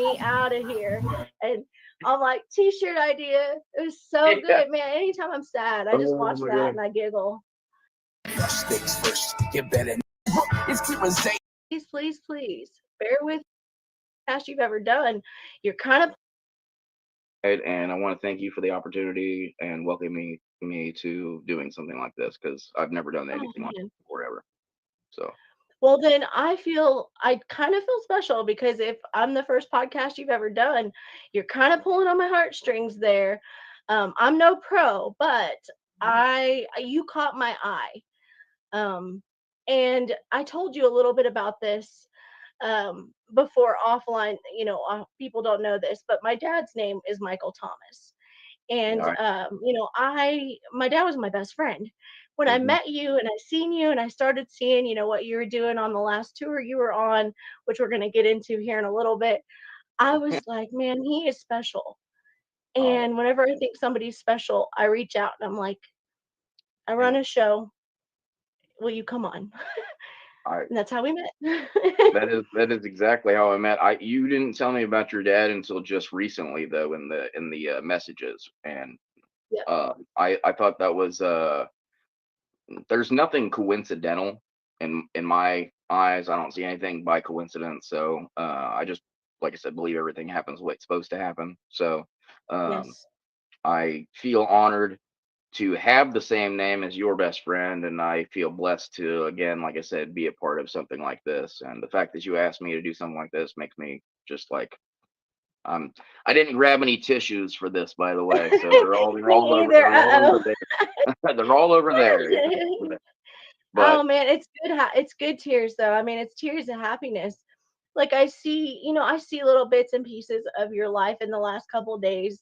me out of here. And I'm like, t-shirt idea. It was so Yeah. good, man. Anytime I'm sad, I just Oh watch my that god. and I giggle. Things first, you better. It's clear as day. Please, please, please bear with the best you've ever done. You're kind of And I want to thank you for the opportunity and welcoming me to doing something like this because I've never done oh anything like man. this before ever. So Well, then I kind of feel special because if I'm the first podcast you've ever done, you're kind of pulling on my heartstrings there. I'm no pro, but you caught my eye. Um, and I told you a little bit about this before offline. People don't know this, but my dad's name is Michael Thomas. And yeah. my dad was my best friend. When I Mhm. met you and I seen you and I started seeing, what you were doing on the last tour you were on, which we're going to get into here in a little bit, I was like, man, he is special. Oh, And whenever I think somebody's special, I reach out and I'm like, I run man. a show. Will you come on? I And that's how we met. that is exactly how I met. You didn't tell me about your dad until just recently though in the messages and Yeah. I thought that was there's nothing coincidental in my eyes. I don't see anything by coincidence. So I just like I said, believe everything happens the way it's supposed to happen. So um, Yes. I feel honored to have the same name as your best friend, and I feel blessed to again, like I said, be a part of something like this. And the fact that you asked me to do something like this makes me just like um I didn't grab any tissues for this, by the way. So Me either. they're all over Uh-oh. there. They're all over there. Oh But man, it's good tears though. I mean, it's tears of happiness. Like I see little bits and pieces of your life in the last couple of days,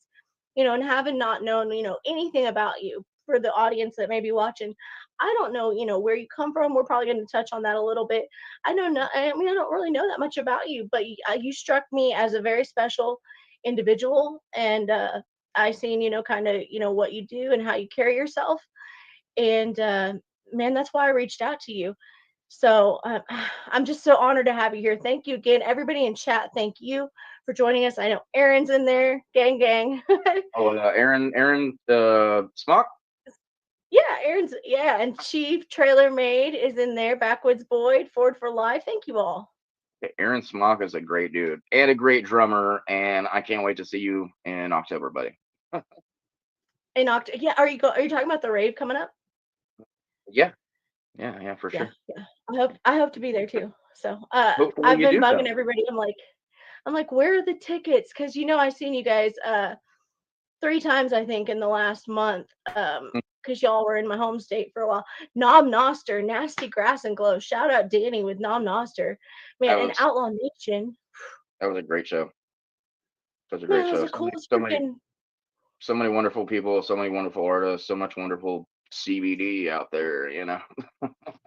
and having not known, anything about you for the audience that may be watching. I don't know, where you come from. We're probably going to touch on that a little bit. I mean, I don't really know that much about you, but you struck me as a very special individual, and I seen, kind of, what you do and how you carry yourself, and man, that's why I reached out to you. So I'm just so honored to have you here. Thank you again, everybody in chat. Thank you for joining us. I know Aaron's in there, gang, gang. oh, Aaron, Smock. Yeah, and Chief Trailer Maid is in there. Backwoods Boyd, Ford for Life. Thank you all. Aaron Smock is a great dude and a great drummer, and I can't wait to see you in October, buddy. Yeah, are you talking about the rave coming up? Yeah, yeah, for Yeah, sure. yeah. I hope to be there too. So Hopefully I've you been do bugging come. everybody. I'm like, where are the tickets? Because I seen you guys 3 times I think in the last month. Because y'all were in my home state for a while. Nom Noster, Nasty Grass and Glow. Shout out Danny with Nom Noster. Man, That and was Outlaw Nation. that was a great show. Such a Man, great that was show. the coolest So many freaking. so many wonderful people, so many wonderful artists, so much wonderful CBD out there. Yeah,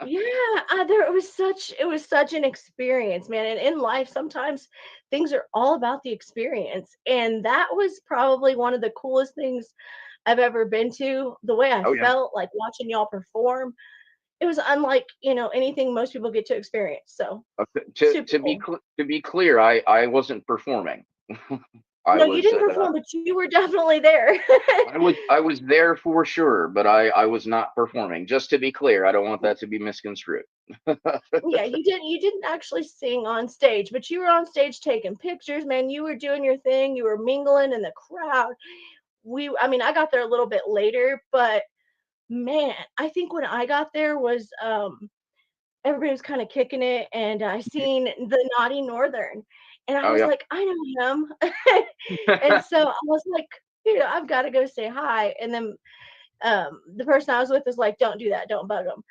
it was such an experience, man. And in life, sometimes things are all about the experience. And that was probably one of the coolest things I've ever been to. The way I Oh yeah. felt like watching y'all perform, it was unlike, anything most people get to experience. So super cool. To be clear, I wasn't performing. I No, you was didn't perform, but you were definitely there. I was there for sure, but I was not performing. Just to be clear, I don't want that to be misconstrued. Yeah, you didn't actually sing on stage, but you were on stage taking pictures, man. You were doing your thing. You were mingling in the crowd. I mean, I got there a little bit later, but man, I think when I got there was everybody was kind of kicking it, and I seen the Naughty Northern, and I Oh was yeah. like, I know him. And so I was like, I've got to go say hi. And then the person I was with was like, don't do that, don't bug him.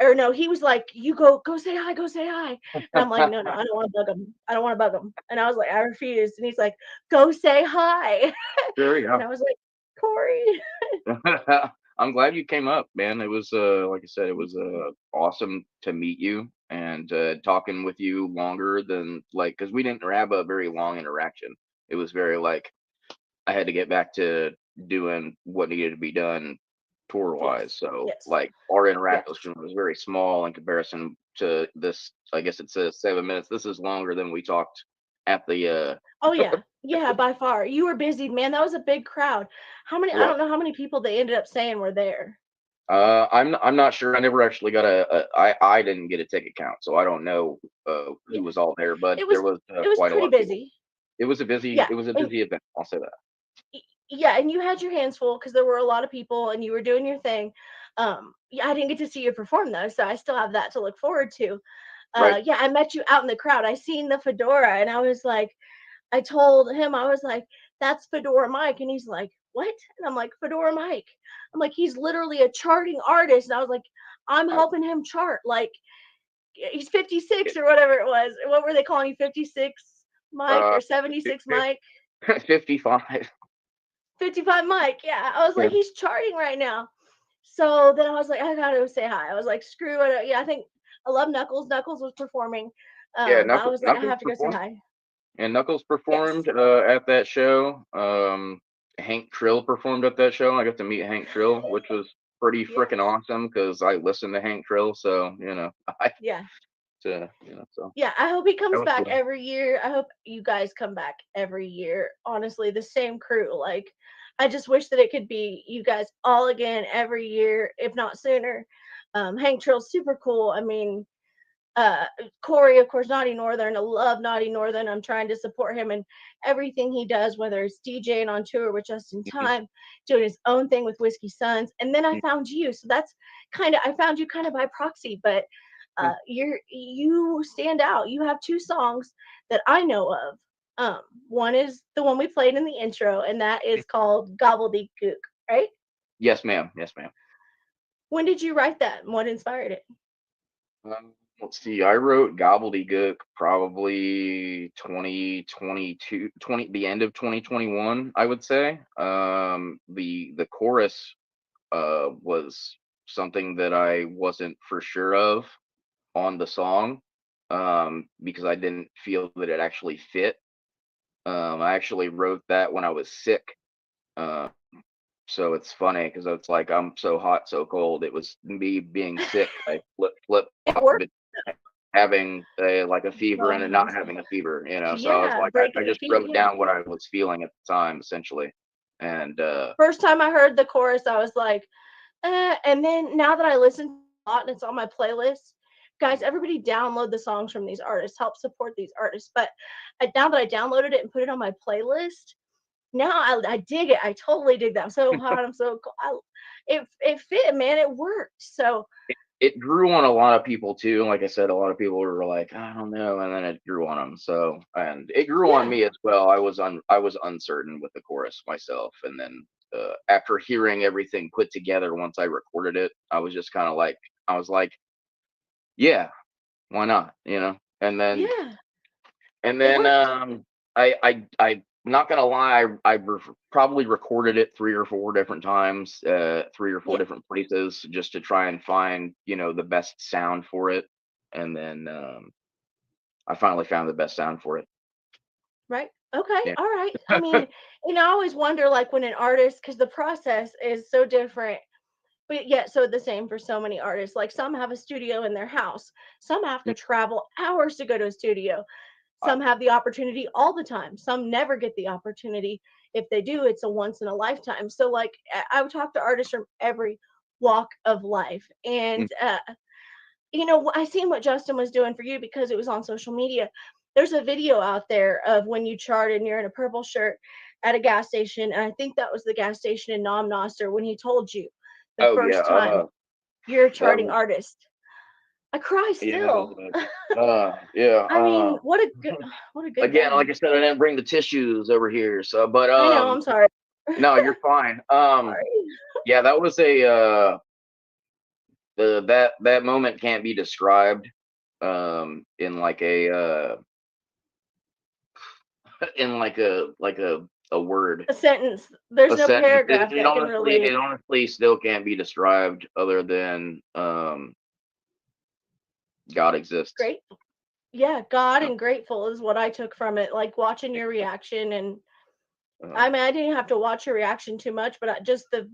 Or no, he was like, you go say hi, go say hi. And I'm like, no, I don't want to bug him. I don't want to bug him. And I was like, I refuse. And he's like, go say hi. There you And I was like, Corey. go. I'm glad you came up, man. It was like I said, it was awesome to meet you and talking with you longer than like because we didn't have a very long interaction. It was very like I had to get back to doing what needed to be done tour wise. Yes, So yes, like our yes. interaction was very small in comparison to this. I guess it says 7 minutes. This is longer than we talked at the Oh yeah. Yeah, by far. You were busy, man. That was a big crowd. How many it I was. don't know how many people they ended up saying were there. I'm not sure. I never actually got I didn't get a ticket count, so I don't know Yeah. who was all there, but It there was was it was quite a pretty lot of people. busy. It Yeah. was a And busy event. I'll say that. yeah, and you had your hands full because there were a lot of people and you were doing your thing. Yeah, I didn't get to see you perform though, so I still have that to look forward to. Right. Yeah, I met you out in the crowd. I seen the fedora and I was like, I told him, I was like, that's Fedora Mike. And he's like, what? And I'm like, Fedora Mike. I'm like, he's literally a charting artist. And I was like, I'm I, helping him chart. Like, he's yeah, 56 or whatever it was. What were they calling you? 56 Mike uh, or 76 Mike? 55. 55 Mike. Yeah. I was Yeah. like, he's charting right now. So then I was like, I gotta say hi. I was like, screw it. Yeah, I think I love Knuckles. Knuckles was performing. Yeah, But I was like, I Knuckles have to go say performed. hi. And Knuckles Yes. performed at that show. Hank Trill performed at that show. I got to meet Hank Trill, which was pretty freaking Yes. awesome because I listen to Hank Trill, so I Yeah. so Yeah, I hope he that comes was back cool. every year. I hope you guys come back every year. Honestly, the same crew. Like, I just wish that it could be you guys all again every year, if not sooner. Hank Trill's super cool. I mean, uh Corey, of course, Naughty Northern. I love Naughty Northern. I'm trying to support him in everything he does, whether it's DJing on tour with Just in Mhm, Time, doing his own thing with Whiskey Sons. And then I found you. So that's I found you kind of by proxy, but mhm. you stand out. You have two songs that I know of. One is the one we played in the intro, and that is called Gobbledygook, right? Yes, ma'am. Yes, ma'am. When did you write that and what inspired it? Let's see. I wrote Gobbledygook probably 2022, 20 the end of 2021, I would say. The chorus was something that I wasn't for sure of on the song because I didn't feel that it actually fit. I actually wrote that when I was sick. Uh, so it's funny because it's like I'm so hot, so cold. It was me being sick. I flip It flop worked. having like a fever and God, a I'm not so, having a fever, so I was yeah, like, I breaking the just feet. wrote Yeah. down what I was feeling at the time, essentially. And First time I heard the chorus, I was like, and then now that I listen to it a lot and it's on my playlist, guys, everybody download the songs from these artists, help support these artists. But now that I downloaded it and put it on my playlist, now I dig it. I totally dig that. I'm so hot. I'm so cold. It fit, man. It worked. So it grew on a lot of people too. Like I said, a lot of people were like, I don't know, and then it grew on them. So, and it grew on yeah, me as well. I was uncertain with the chorus myself, and then after hearing everything put together once I recorded it, I was just kind of like, I was like, yeah, why not, and then yeah, And it then worked. I not gonna lie, probably recorded it 3 or 4 different times, 3 or 4 Yeah, different places, just to try and find the best sound for it. And then I finally found the best sound for it. right. Okay, Yeah. all right. I mean, I always wonder, like, when an artist, because the process is so different, but yet so the same for so many artists. Like, some have a studio in their house, some have to travel hours to go to a studio. I, Some have the opportunity all the time. Some never get the opportunity. If they do, it's a once in a lifetime. So, like, I would talk to artists from every walk of life. And, mm, I seen what Justin was doing for you because it was on social media. There's a video out there of when you charted and you're in a purple shirt at a gas station. And I think that was the gas station in Nam Nasser when he told you the oh yeah, first time you're a that charting was artist. I cry yeah, that was still. yeah. I mean, what a good Again, like guy. I said, I didn't bring the tissues over here, so but I know. I'm sorry. no, you're fine. Sorry. Yeah, that was a that moment can't be described in like in like a word, A sentence. There's a no sentence. paragraph that can It really honestly still can't be described other than God exists. great. Yeah, God uh, and grateful is what I took from it. Like watching your reaction, and uh, I mean, I didn't have to watch your reaction too much, but just the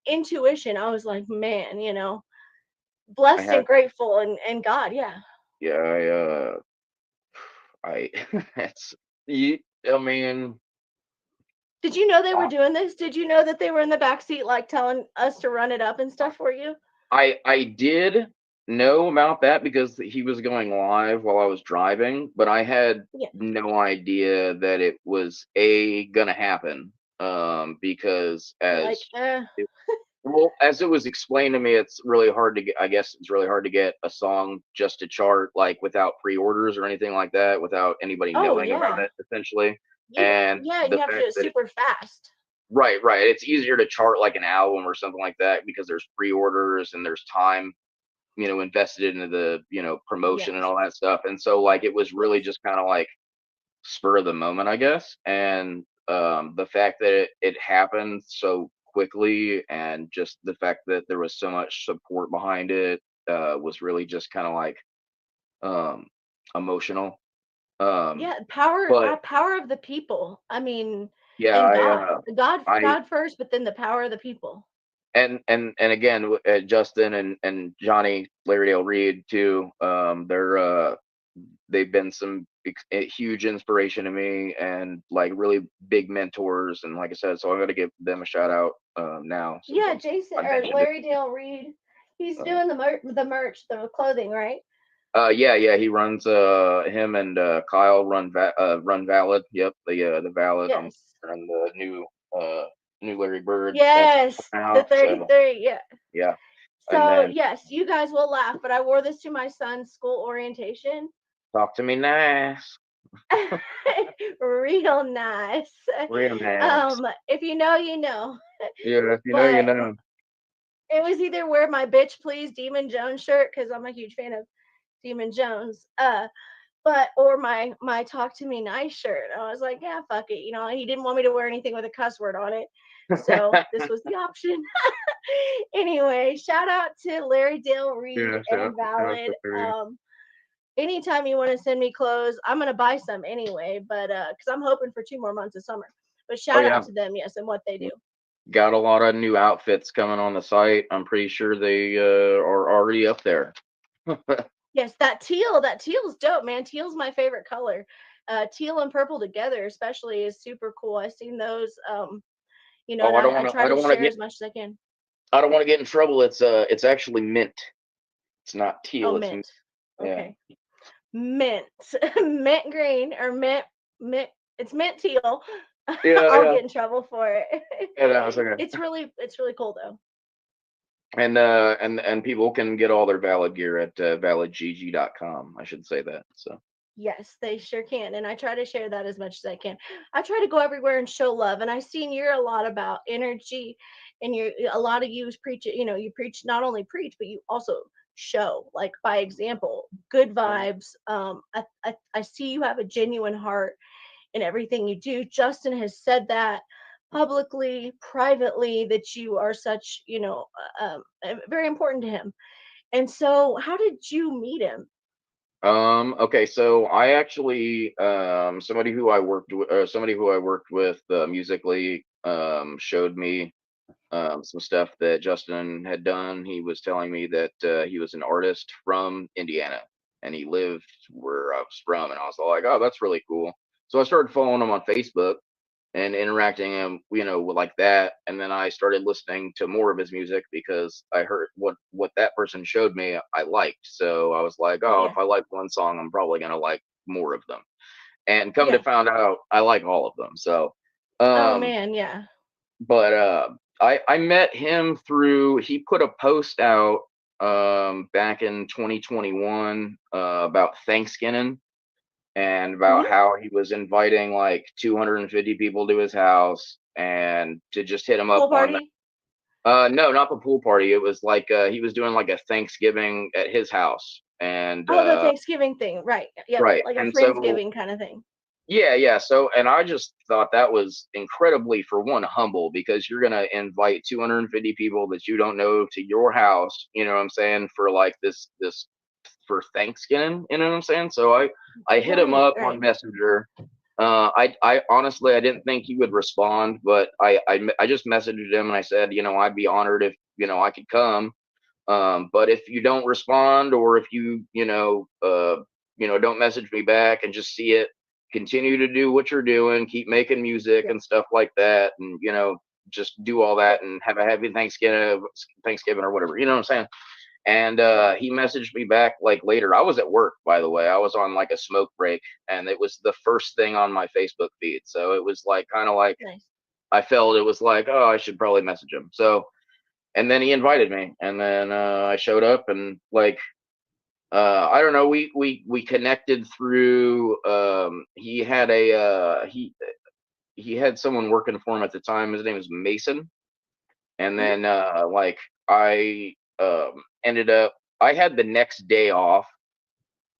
intuition. I was like, man, I blessed had and grateful, and God, yeah, yeah I it's you. I mean, Did you know they were I doing this? Did you know that they were in the back seat, like telling us to run it up and stuff for you? I did know about that because he was going live while I was driving, but I had Yeah. no idea that it was a gonna happen. Because You're like, well, as it was explained to me, it's really hard to get. I guess it's really hard to get a song just to chart, like without pre-orders or anything like that, without anybody oh knowing about yeah, it, essentially. you And yeah, and the you have to do fact it that super fast. right, right, it's easier to chart like an album or something like that because there's pre-orders and there's time, invested into the, promotion and Yes, all that stuff. And so like it was really yes, just kind of like spur of the moment, I guess. And the fact that it happened so quickly, and just the fact that there was so much support behind it, was really just kind of like um, emotional. Um, yeah. Power, but power of the people. I mean, yeah, and God, I God first, but then the power of the people. and again, Justin and Johnny Larrydale Reed too. They've been some huge inspiration to me, and like really big mentors. And like I said, so I'm gonna give them a shout out now since Yeah, Jason I or mentioned it. Larry Dale Reed. He's Uh, doing the merch, the clothing, right? yeah, yeah, he runs. Him and Kyle run Valid. Yep, the Valid. I'm Yes, running the uh new Larry Bird that's yes, coming the out. So 33. Yeah. yeah, and So then yes, you guys will laugh, but I wore this to my son's school orientation. talk to me nice, Real nice. real nice. If you know, you know. Yeah, if you know, you But know. it was either wear my bitch please Demon Jones shirt because I'm a huge fan of Demon Jones. But or my talk to me nice shirt. I was like, yeah, fuck it. He didn't want me to wear anything with a cuss word on it. So this was the option. Anyway, shout out to Larry Dale Reed Yeah, and shout out Valid. to Larry. Anytime you want to send me clothes, I'm gonna buy some anyway, but because I'm hoping for 2 more months of summer. But Oh shout out yeah, to them, yes, and what they do. got a lot of new outfits coming on the site. I'm pretty sure they are already up there. Yes, that teal's dope, man. Teal's my favorite color. Teal and purple together, especially, is super cool. I've seen those, Oh, and I try I to don't want to share get as much as I can. I don't want to get in trouble. It's actually mint. It's not Oh, teal. mint. Yeah, Okay, mint, mint green or mint. It's mint teal. yeah, I'll yeah. get in trouble for it. Yeah, that was okay. It's really cool though. And people can get all their Valid gear at validgg.com. I should say that. So Yes, they sure can. And I try to share that as much as I can. I try to go everywhere and show love. And I've seen you're a lot about energy, and a lot of you preach it, you preach, not only preach, but you also show, like, by example, good yeah. vibes. I see you have a genuine heart in everything you do. Justin has said that publicly, privately, that you are such, very important to him. And so how did you meet him? Okay, so I actually somebody who I worked with musically showed me some stuff that Justin had done. He was telling me that he was an artist from Indiana, and he lived where I was from, and I was like, oh, that's really cool. So I started following him on Facebook and interacting him, like that. And then I started listening to more of his music because I heard what that person showed me I liked. So I was like, oh, if Yeah. I like one song, I'm probably gonna like more of them. And come to Yeah. find out, I like all of them. So, Oh um, man, yeah. but I met him through, he put a post out back in 2021 about Thanksgiving, and about Mhm. how he was inviting like 250 people to his house, and to just hit him up Pool on party? no, not the pool party. It was like he was doing like a Thanksgiving at his house. And Oh, the Thanksgiving thing, right. Yep, right. like a And so Friendsgiving kind of thing. yeah, yeah. So, and I just thought that was incredibly, for one, humble, because you're gonna invite 250 people that you don't know to your house, you know what I'm saying, for like this for Thanksgiving, you know what I'm saying? So I hit him Right, up on right. Messenger. I honestly, I didn't think he would respond, but I just messaged him and I said, I'd be honored if I could come. But if you don't respond, or if don't message me back and just see it. Continue to do what you're doing, keep making music Yeah. and stuff like that, and just do all Yeah. that and have a happy Thanksgiving or whatever. You know what I'm saying? And Right. he messaged me back like later. I was at work, by the way. I was on like a smoke break, and it was the first thing on my Facebook feed. So it was like kind of like Nice. I felt it was like, oh, I should probably message him. So and then he invited me, and then I showed up, and like I don't know, we connected through. He had he had someone working for him at the time. His name was Mason, and Mhm. then like I ended up. I had the next day off,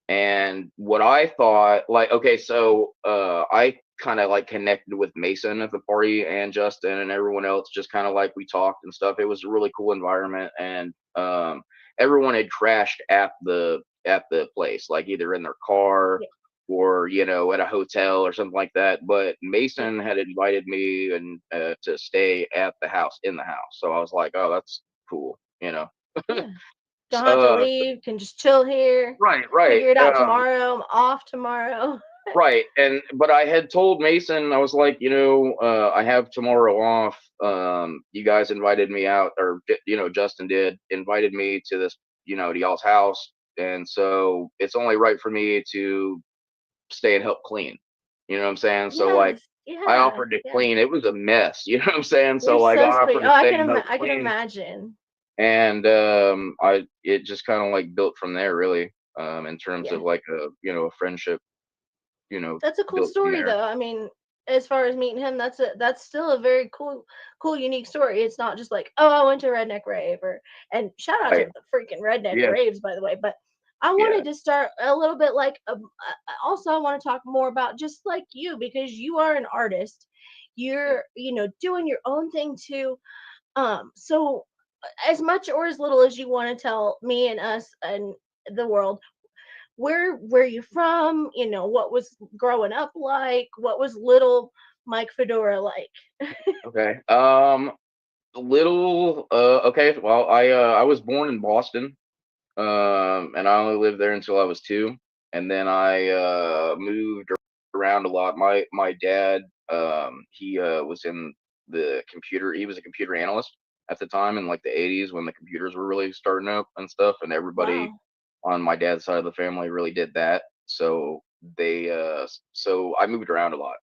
and what I thought, like, okay, so I kind of like connected with Mason at the party and Justin and everyone else, just kind of like we talked and stuff. It was a really cool environment, and everyone had crashed at the place, like either in their car Yeah. or at a hotel or something like that. But Yeah. Mason had invited me and to stay at the house in the house, so I was like, oh, that's cool. Yeah. Don't have to leave. Can just chill here. Right, right. Figure it out tomorrow. I'm off tomorrow. Right, but I had told Mason, I was like, I have tomorrow off. You guys invited me out, or Justin did invited me to this, to y'all's house, and so it's only right for me to stay and help clean. You know what I'm saying? So like, Yes. I Yeah. offered to Yeah. clean. It was a mess. You know what I'm saying? You're So like, I so sweet. offered Oh, to stay and help I can clean, imagine. and I it just kind of like built from there, really, in terms Yeah. of like a friendship, That's a cool built from story there. though. I mean, as far as meeting him, that's still a very cool, unique story. It's not just like, oh, I went to Redneck Rave and shout out to Right. the freaking Redneck Yeah. Raves, by the way. But I Yeah. wanted to start a little bit like also I want to talk more about just like you because you are an artist. Yeah. You're, doing your own thing too. So as much or as little as you want to tell me and us and the world, where you from, what was growing up like, what was little Mike Fedora like. Okay. Little. Okay. Well, I was born in Boston. And I only lived there until I was 2, and then I moved around a lot. My dad, he was in the computer. He was a computer analyst at the time in like the 80s when the computers were really starting up and stuff, and everybody Wow. on my dad's side of the family really did that. So I moved around a lot.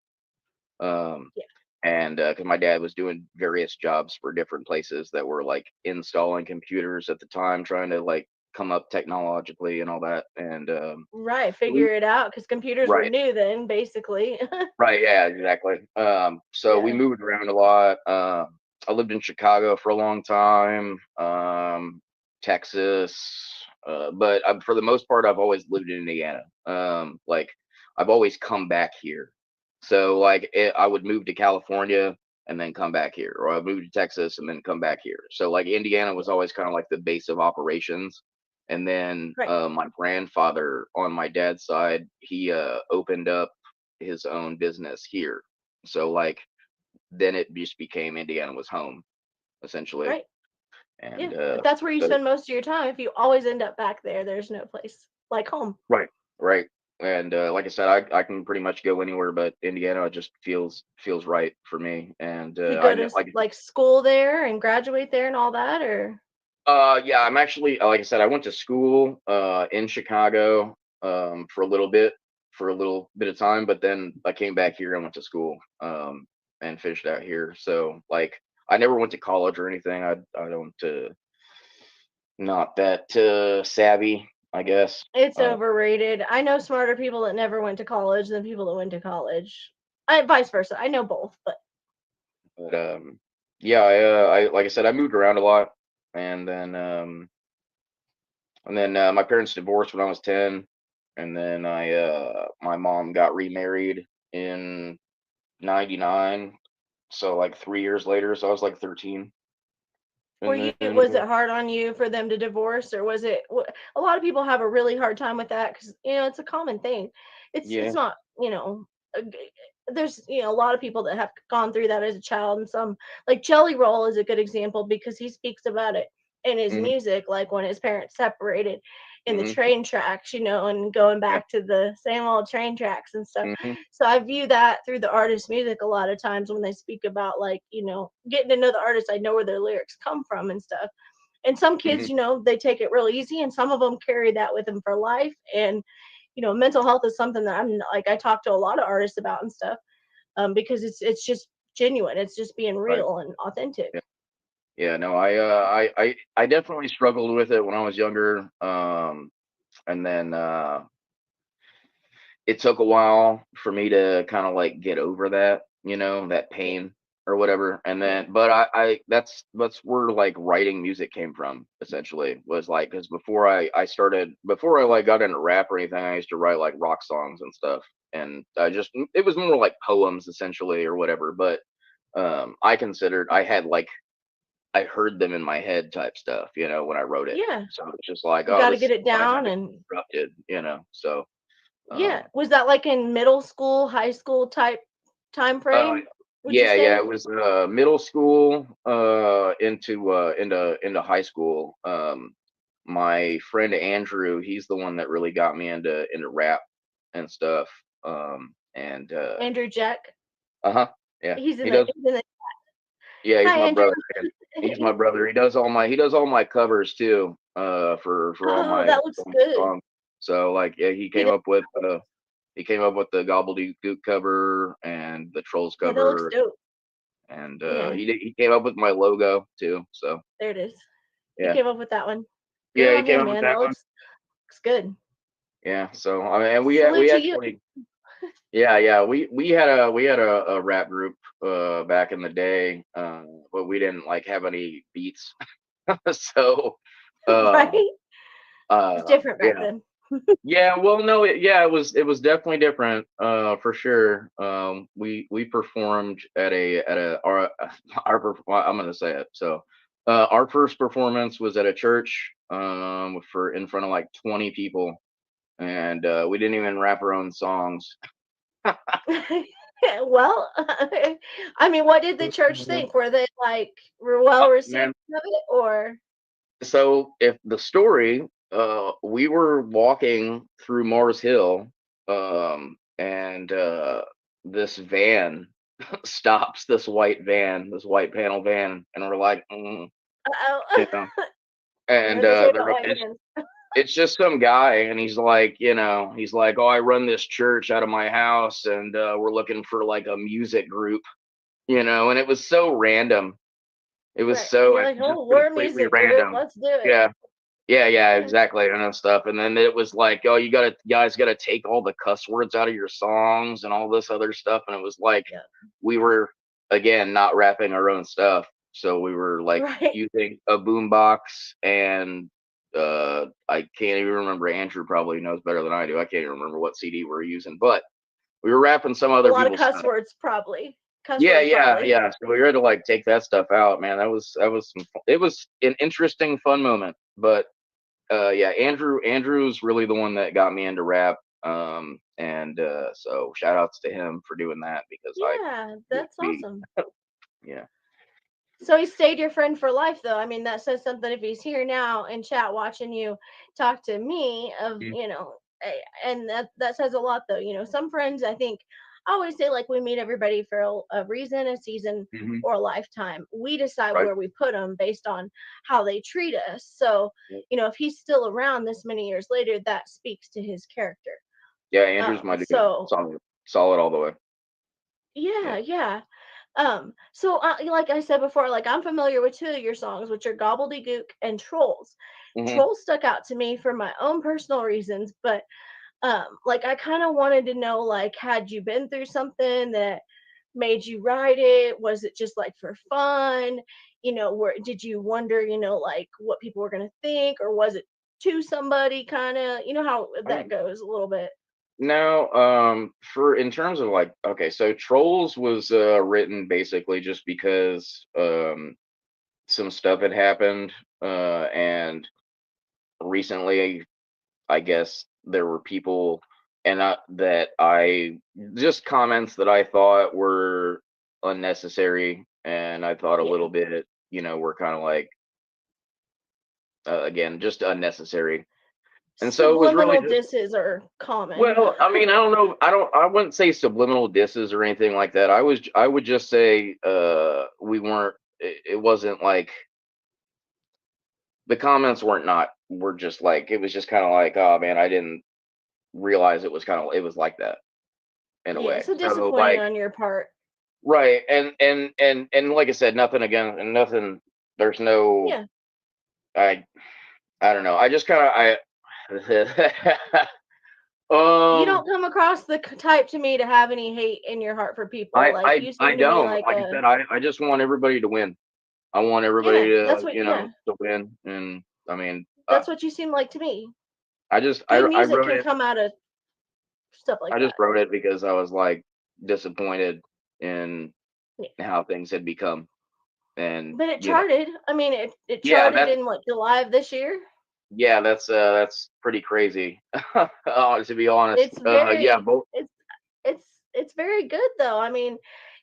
Um, Yeah. and because my dad was doing various jobs for different places that were like installing computers at the time, trying to like come up technologically and all that. And Right, we figure it out because computers were right, new then basically. right, yeah, exactly. So we Yeah. moved around a lot. I lived in Chicago for a long time, Texas, but for the most part, I've always lived in Indiana. Like I've always come back here. So like I would move to California and then come back here, or I'd move to Texas and then come back here. So like Indiana Yeah. was always kind of like the base of operations. And then Right. my grandfather on my dad's side, he opened up his own business here. So like then it just became Indiana was home essentially. Right. And Yeah. If that's where you so spend most of your time, if you always end up back there, there's no place like home. right, right. And like I said, I can pretty much go anywhere, but Indiana just feels right for me. And You I go to know, like, like school there and graduate there and all that, or yeah, I'm actually, like I said, I went to school in Chicago for a little bit of time, but then I came back here and went to school and finished out here. So like, I never went to college or anything. I don't not that savvy, I guess. it's Uh, overrated. I know smarter people that never went to college than people that went to college. Vice versa. I know both, but but yeah, I like I said, I moved around a lot, and then my parents divorced when I was 10, and then my mom got remarried in 99, so like 3 years later, so I was like 13. were And you then was it hard on you for them to divorce, or was it a lot of people have a really hard time with that because it's a common thing. It's yeah. not, there's a lot of people that have gone through that as a child, and some like Jelly Roll is a good example because he speaks about it in his Hmm. music, like when his parents separated. in the Mhm. train tracks, and going back to the same old train tracks and stuff. Mhm. So I view that through the artist's music a lot of times when they speak about, like, getting to know the artist. I know where their lyrics come from and stuff. And some kids, Mhm. they take it real easy, and some of them carry that with them for life. And mental health is something that I talk to a lot of artists about and stuff, because it's just genuine. It's just being Right. real and authentic. Yeah. Yeah. No, I definitely struggled with it when I was younger. And then it took a while for me to kind of like get over that, that Yeah, pain or whatever. And yeah, then, but that's where like writing music came from, essentially, was like, because before I like got into rap or anything, I used to write like rock songs and stuff. And it was more like poems essentially or whatever. But I had like, I heard them in my head type stuff, when I wrote it. yeah. So it's just like, You oh, got to this get is it kind of down. having And constructed. So, yeah, um, was that like in middle school, high school type time uh, frame? Would you yeah, say? it was middle school into high school. My friend Andrew, he's the one that really got me into rap and stuff. And Andrew Jack. uh-huh, yeah, He's in he the. does. He's in the. Yeah, he's Hi, my Andrew. brother, man. He's my brother. He does all my covers too, for all Oh, my that looks good. songs. So like, yeah, he He came does. up with the Gobbledygook cover and the Trolls Yeah, that looks cover, dope. and Yeah, he came up with my logo too. So there it is. He yeah, came up with that one. Good yeah, he on came him, up with man. that That one. looks good. Yeah. So I mean, and we Salute to you. actually, yeah, we had a rap group back in the day, but we didn't like have any beats. So um Right? It's different back yeah. then. Yeah, well, no, it was definitely different, for sure. We performed at a well, I'm gonna say it. So, our first performance was at a church, for in front of like 20 people, and we didn't even rap our own songs. Well, I mean, what did the church think? Were they like were well receiving Man, of it, or so if the story, we were walking through Mars Hill, and this van stops, this white panel van, and we're like, uh-oh. you know, and What is it about they're, white it's vans? it's just some guy, and he's like, oh, I run this church out of my house, and we're looking for like a music group, and it was so random. It was Right. And so you're like, just oh, we're a completely music group. random. Let's do it. Yeah. Yeah, Yeah. exactly, and stuff. And then it was like, oh, guys gotta take all the cuss words out of your songs and all this other stuff. And it was like Yeah. we were again not rapping our own stuff. So we were like Right. using a boombox, and I can't even remember. Andrew probably knows better than I do. I can't even remember what CD we were using, but we were rapping some A other lot of people's cuss stuff. words, probably. Cuss Yeah, words, yeah, probably. yeah. So we had to like take that stuff out, man. It was an interesting, fun moment. But yeah, Andrew's really the one that got me into rap. And so shout outs to him for doing that, because Yeah, that's we awesome. yeah. So he stayed your friend for life, though. I mean, that says something if he's here now in chat watching you talk to me Mm. and that says a lot, though. Some friends, I think, I always say, like, we meet everybody for a reason, a season, Hmm. or a lifetime. We decide Right. where we put them based on how they treat us. So, Yeah, if he's still around this many years later, that speaks to his character. yeah, Andrew's my dude. So Solid all the way. Yeah. yeah, yeah. So like I said before, like, I'm familiar with two of your songs, which are Gobbledygook and Trolls. Hmm. Trolls stuck out to me for my own personal reasons, but like, I kind of wanted to know, like, had you been through something that made you write it? Was it just like for fun? Where did you wonder, like, what people were gonna think, or was it to somebody, kind of, how that goes a little bit? Now, for in terms of like, okay, so Trolls was written basically just because some stuff had happened, and recently I guess there were people, and that I just comments that I thought were unnecessary, and I thought a Yeah, little bit, were kind of like, again, just unnecessary. And so it was really Subliminal just, disses are common. well, I mean, I don't know. I wouldn't say subliminal disses or anything like that. I would just say, we weren't, it wasn't like, the comments were just like, it was just kind of like, oh man, I didn't realize it was like that in a Yeah, way. so So disappointing like, on your part. right. And like I said, nothing again, and nothing, there's no, Yeah. I, I don't know. I just kind of, You um, don't come across the type to me to have any hate in your heart for people. Like you I seem to me don't. like Like I a said, I just want everybody to win. I want everybody yeah, to, that's what you know, yeah, to win. And I mean, that's what you seem like to me. Good I music wrote can it. come out of stuff like I just that. wrote it because I was like disappointed in Yeah. how things had become. And, But it you know, charted. I mean, it yeah, charted in what, July of this year? yeah, that's pretty crazy. To be honest. It's Yeah, very both. it's very good though. I mean,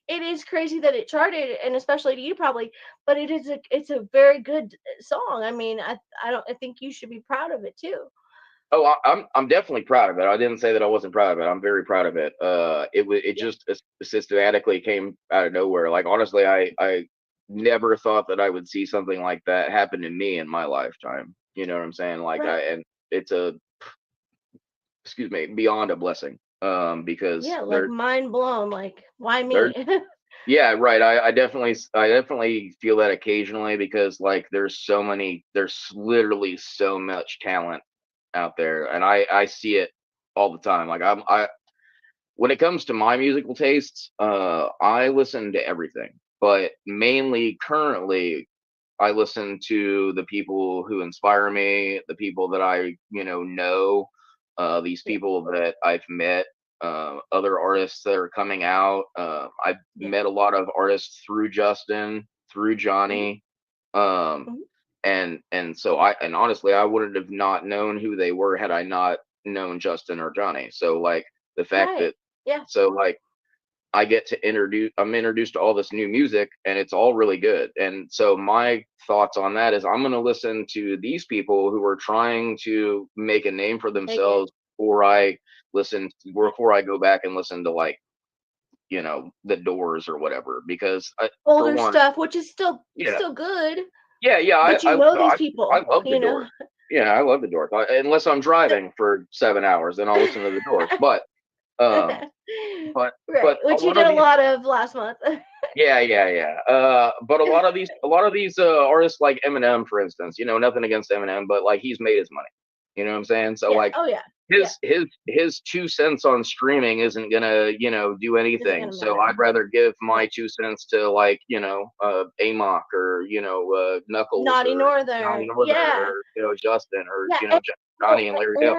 it is crazy that it charted, and especially to you probably, but it's a very good song. I mean, I think you should be proud of it too. Oh, I'm definitely proud of it. I didn't say that I wasn't proud of it. I'm very proud of it. It Yeah. just systematically came out of nowhere. Like honestly, I never thought that I would see something like that happen to me in my lifetime. You know what I'm saying? Like Right. and it's a, excuse me, beyond a blessing. Because Yeah, like mind blown. Like, why there, me? yeah, right. I definitely feel that occasionally because like there's literally so much talent out there, and I see it all the time. Like I when it comes to my musical tastes, I listen to everything, but mainly currently I listen to the people who inspire me, the people that I, know, these Yeah, people that I've met, other artists that are coming out. I've yeah. met a lot of artists through Justin, through Mhm, Johnny. Um, mhm. and so and honestly, I wouldn't have not known who they were had I not known Justin or Johnny. So like the fact Right. that, Yeah. so like I get to I'm introduced to all this new music and it's all really good. And so my thoughts on that is I'm going to listen to these people who are trying to make a name for Take it. themselves before I go back and listen to like, the Doors or whatever, because for Older one, stuff, which is still yeah, still good, yeah, but you know these people, I love the you know? Doors. Yeah, I love the Doors. Unless I'm driving for 7 hours, then I'll listen to the Doors. Um, but, Right, but a which you lot did of a these, lot of last month. yeah, yeah, yeah. But a lot of these artists like Eminem, for instance, nothing against Eminem, but like he's made his money. You know what I'm saying? So Yeah. like Oh, yeah. Yeah. his 2 cents on streaming isn't gonna, do Isn't anything. gonna So matter. I'd rather give Yeah. my 2 cents to like, Amok or, Knuckles Naughty or Johnny Northern. Northern Yeah. or, Justin or, Yeah. And, well, Johnny and like Larry Hill.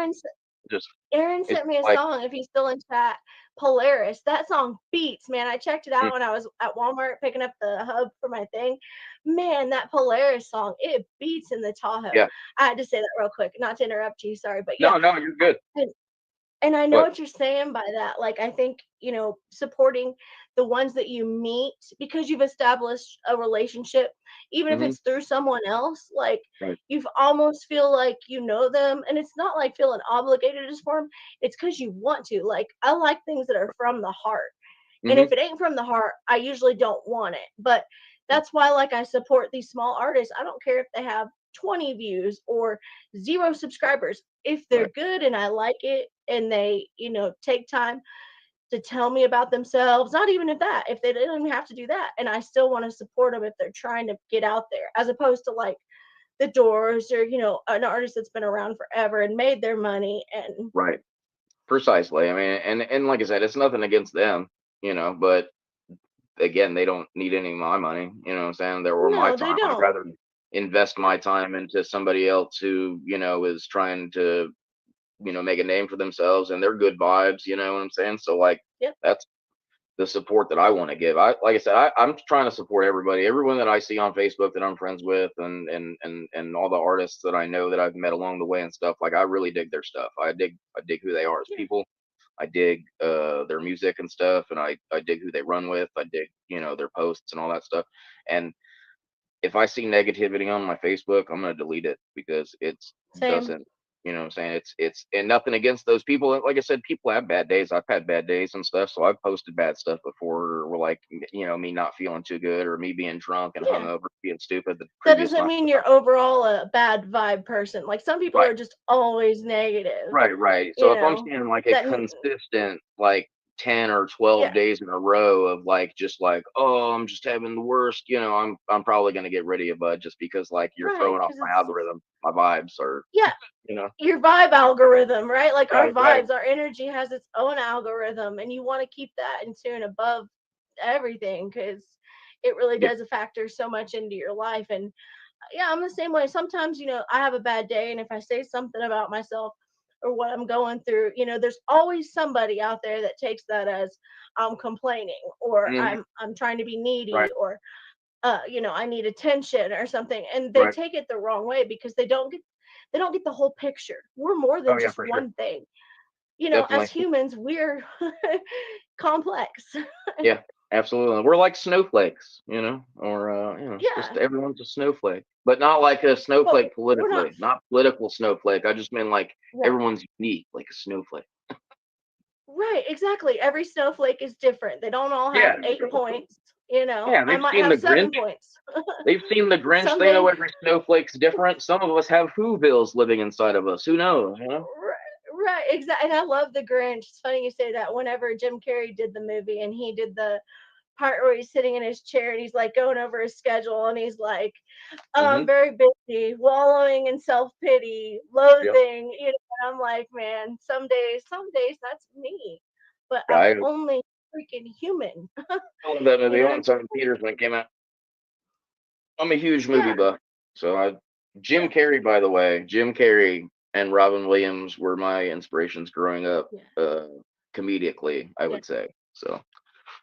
Just Aaron it's sent me a like, song, if he's still in chat, Polaris. That song beats, man. I checked it mm, out when I was at Walmart picking up the hub for my thing. Man, that Polaris song, it beats in the Tahoe. yeah. I had to say that real quick, not to interrupt you, sorry, but yeah. No, no, you're good. And I know But what you're saying by that. Like, I think, supporting the ones that you meet because you've established a relationship, even if mhm, it's through someone else, like, right. you've almost feel like you know them. And it's not like feeling obligated to support them, it's because you want to. Like, I like things that are from the heart. And Hmm. if it ain't from the heart, I usually don't want it. But that's why, like, I support these small artists. I don't care if they have 20 views or 0 subscribers. If they're Right. good and I like it and they, take time to tell me about themselves, not even if they don't even have to do that. And I still want to support them if they're trying to get out there, as opposed to like the Doors or, an artist that's been around forever and made their money. And Right. Precisely. I mean, and like I said, it's nothing against them, but again, they don't need any of my money, you know what I'm saying? There were my no, they time. I'd don't. rather invest my time into somebody else who, is trying to, make a name for themselves and they're good vibes, you know what I'm saying? So like Yep. that's the support that I want to give. Like I said, I'm trying to support everybody, everyone that I see on Facebook that I'm friends with, and all the artists that I know that I've met along the way and stuff. Like I really dig their stuff. I dig who they are as Yeah. people. I dig their music and stuff, and I dig who they run with. I dig their posts and all that stuff. And if I see negativity on my Facebook, I'm gonna delete it because it Same. doesn't You know what I'm saying? It's and nothing against those people. Like I said, people have bad days. I've had bad days and stuff, so I've posted bad stuff before, or like, me not feeling too good, or me being drunk and Yeah. hungover, being stupid the That previous doesn't night. mean you're overall a bad vibe person. Like some people Right, are just always negative, right. So you if I'm know. seeing like a That consistent like 10 or 12 yeah, days in a row of like just like, oh, I'm just having the worst, I'm probably gonna get rid of you, bud, just because like you're right, throwing off cuz my it's algorithm, my vibes are, yeah, you know. your vibe algorithm, right? Like our Right. vibes, our energy has its own algorithm and you want to keep that in tune above everything cuz it really Yeah. does factor so much into your life. And yeah, I'm the same way. Sometimes, I have a bad day, and if I say something about myself or what I'm going through, there's always somebody out there that takes that as I'm complaining or Hmm. I'm trying to be needy Right. or I need attention or something, and they Right. take it the wrong way because they don't get the whole picture. We're more Oh than yeah, just for sure. one thing. As Definitely. humans, we're complex. Yeah, absolutely. We're like snowflakes, or just Yeah, everyone's a snowflake, but not like a but snowflake we're not politically, not political snowflake. I just mean like right. everyone's unique, like a snowflake. Right, exactly. Every snowflake is different. They don't all have Yeah, 8 points, yeah. I They've might seen have the 7 Grinch. points. They've seen the Grinch. Some They know days every snowflake's different. Some of us have Whovilles living inside of us. Who knows? right, exactly. And I love the Grinch. It's funny you say that. Whenever Jim Carrey did the movie and he did the part where he's sitting in his chair and he's like going over his schedule and he's like, "Oh, I'm Mm-hmm. very busy, wallowing in self-pity, Yep. loathing," and I'm like, "Man, some days that's me, but Yeah, I'm I only freaking human." love that You movie. I know? went and saw it in theaters when it came out. I'm a huge movie Yeah, buff. So Jim yeah, Carrey, by the way, Jim Carrey and Robin Williams were my inspirations growing up, yeah, uh, comedically, I yeah. would say. So,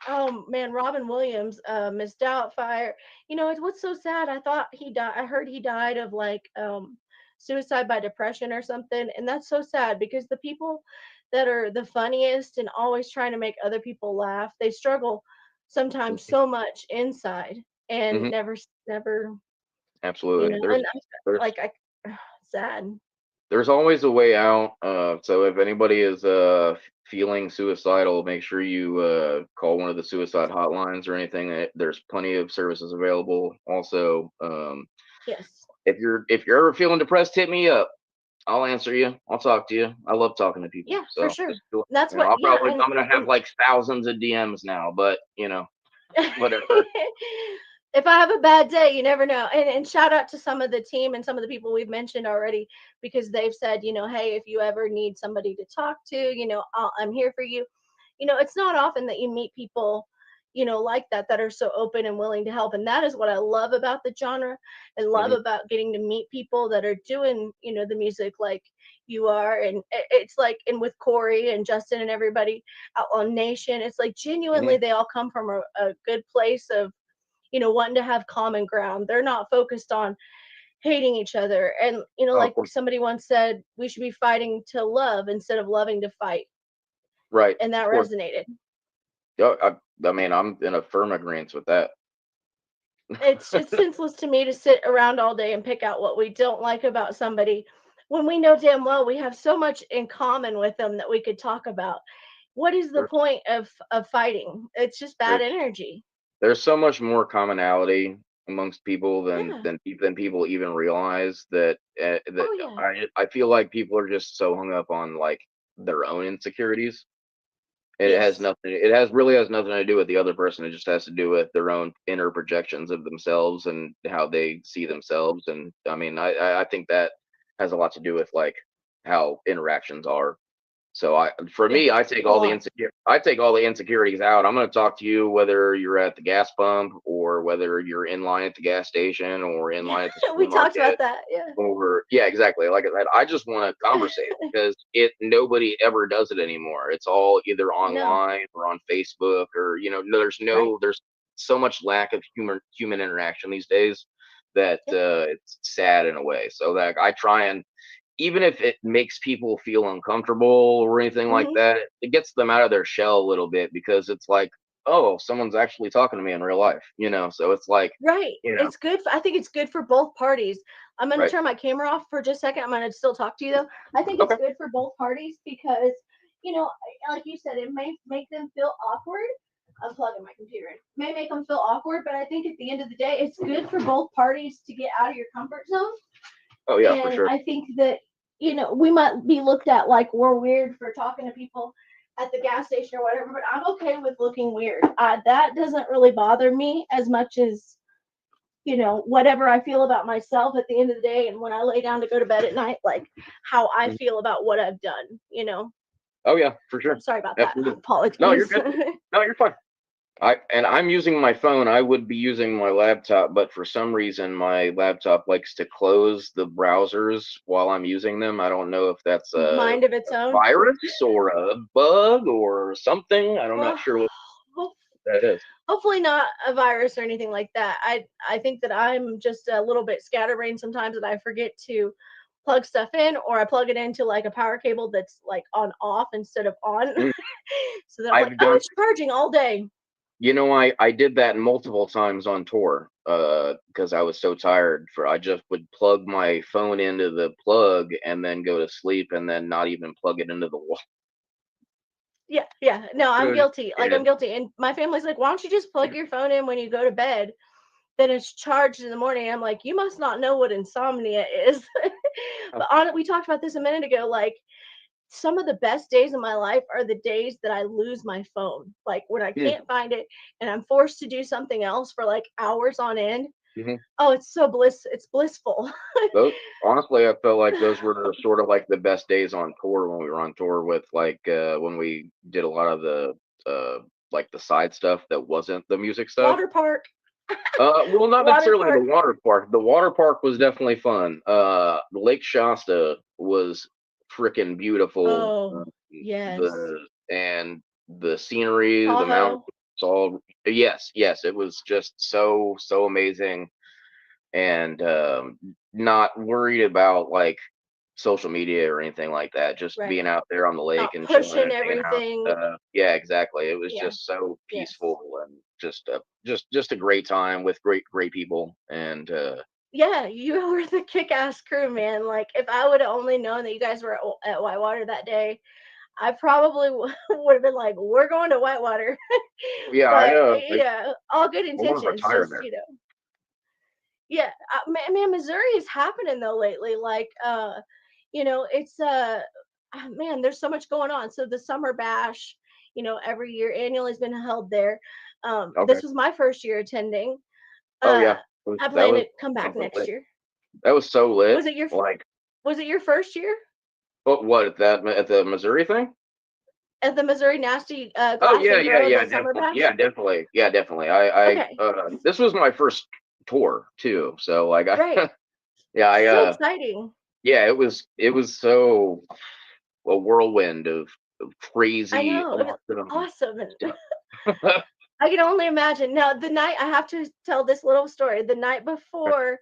Oh man, Robin Williams, Miss Doubtfire. What's so sad? I thought he died. I heard he died of like suicide by depression or something, and that's so sad because the people that are the funniest and always trying to make other people laugh, they struggle sometimes so much inside and mhm, never, absolutely. and There's like I sad. there's always a way out. So if anybody is feeling suicidal, make sure you call one of the suicide hotlines or anything. There's plenty of services available. Also, Yes. if you're ever feeling depressed, hit me up. I'll answer you. I'll talk to you. I love talking to people. Yeah, for So sure. just feel, That's what. Yeah, I'm gonna have like thousands of DMs now, but whatever. if I have a bad day, you never know. And shout out to some of the team and some of the people we've mentioned already because they've said, hey, if you ever need somebody to talk to, I'm here for you. It's not often that you meet people, like that are so open and willing to help. And that is what I love about the genre and love Hmm. about getting to meet people that are doing, the music like you are. And it's like, and with Corey and Justin and everybody out on Nation, it's like Hmm. genuinely they all come from a good place of, wanting to have common ground. They're not focused on hating each other. And, Oh, of like course. somebody once said, we should be fighting to love instead of loving to fight. Right. And that Of course. resonated. Yeah. I mean, I'm in a firm agreement with that. It's senseless to me to sit around all day and pick out what we don't like about somebody when we know damn well we have so much in common with them that we could talk about. What is the There's point of fighting? It's just bad there's energy. there's so much more commonality amongst people Yeah. than people even realize that Oh yeah. I feel like people are just so hung up on like their own insecurities. Yes. Really has nothing to do with the other person. It just has to do with their own inner projections of themselves and how they see themselves. And I mean, I think that has a lot to do with like how interactions are. So for Yes. me, A lot. I take all the insecurities out. I'm going to talk to you whether you're at the gas pump or whether you're in line at the gas station or in Yeah. line at the We talked supermarket. about that. Yeah. Over, yeah, exactly. Like I said, I just want to conversate because nobody ever does it anymore. It's all either No. online or on Facebook or no, Right. there's so much lack of human interaction these days that Yeah. it's sad in a way. So that I try and even if it makes people feel uncomfortable or anything like Hmm. that, it gets them out of their shell a little bit because it's like oh, someone's actually talking to me in real life, you know. So it's like, Right. you know, It's good. I think it's good for both parties. I'm going to right? turn my camera off for just a second. I'm going to still talk to you though. I think it's Okay. good for both parties because, like you said, it may make them feel awkward. I'm plugging my computer in. May make them feel awkward, but I think at the end of the day, it's good for both parties to get out of your comfort zone. Oh yeah, for And sure. I think that, we might be looked at like we're weird for talking to people at the gas station or whatever, but I'm okay with looking weird. That doesn't really bother me as much as, whatever I feel about myself at the end of the day. And when I lay down to go to bed at night, like how I Mhm. feel about what I've done. Oh yeah, for So sure. sorry about that. Absolutely. No, you're Apologies. good. No, you're fine. I'm using my phone. I would be using my laptop, but for some reason my laptop likes to close the browsers while I'm using them. I don't know if that's a Mind of its own. virus or a bug or something. I'm not Well, sure what ho- that is. hopefully not a virus or anything like that. I think that I'm just a little bit scatterbrained sometimes that I forget to plug stuff in, or I plug it into like a power cable that's like on off instead of on. Mm. So that I'm like, I've oh, done, it's charging all day. I did that multiple times on tour because I was so tired. For I just would plug my phone into the plug and then go to sleep and then not even plug it into the wall. Yeah, yeah. No, I'm guilty. Like I'm And guilty. And my family's like, why don't you just plug your phone in when you go to bed? Then it's charged in the morning. I'm like, you must not know what insomnia is. But we talked about this a minute ago. Like some of the best days of my life are the days that I lose my phone. Like when I yeah. can't find it and I'm forced to do something else for like hours on end. Mhm. Oh, it's so it's blissful. Those honestly, I felt like those were sort of like the best days on tour when we were on tour with like when we did a lot of the uh like the side stuff that wasn't the music stuff. Water park. Well, not Water necessarily the park. water park. The water park was definitely fun. Lake Shasta was freaking beautiful. Oh, yes. The and the scenery, the mountains, Tahoe. all yes, yes, it was just so amazing and not worried about like social media or anything like that. Just Right. being out there on the lake Not and chilling pushing and hanging out. everything. Yeah, exactly. It was Yeah. just so Yes. peaceful and just a great time with great people. And Yeah, you were the kick-ass crew, man. Like, if I would have only known that you guys were at Whitewater that day, I probably would have been like, "We're going to Whitewater." yeah, But I all good want to intentions. retire Just there. yeah. Man, Missouri is happening though lately. Like, it's man, there's so much going on. So the summer bash, every year annually has been held there. Okay. This was my first year attending. Oh Uh, yeah, was, I that plan was to come back something next lit. year. That was so lit. Was it your Like, was it your first year what at that at the Missouri thing? at the Missouri Nasty Oh Glass and Grow, the summer definitely. bash? Yeah, definitely. Yeah, definitely. I Okay, this was my first tour too. So like great. I yeah, So exciting. yeah, it was so a whirlwind of I crazy know. It was awesome awesome. And stuff. I can only imagine. Now, the night I have to tell this little story. The night before,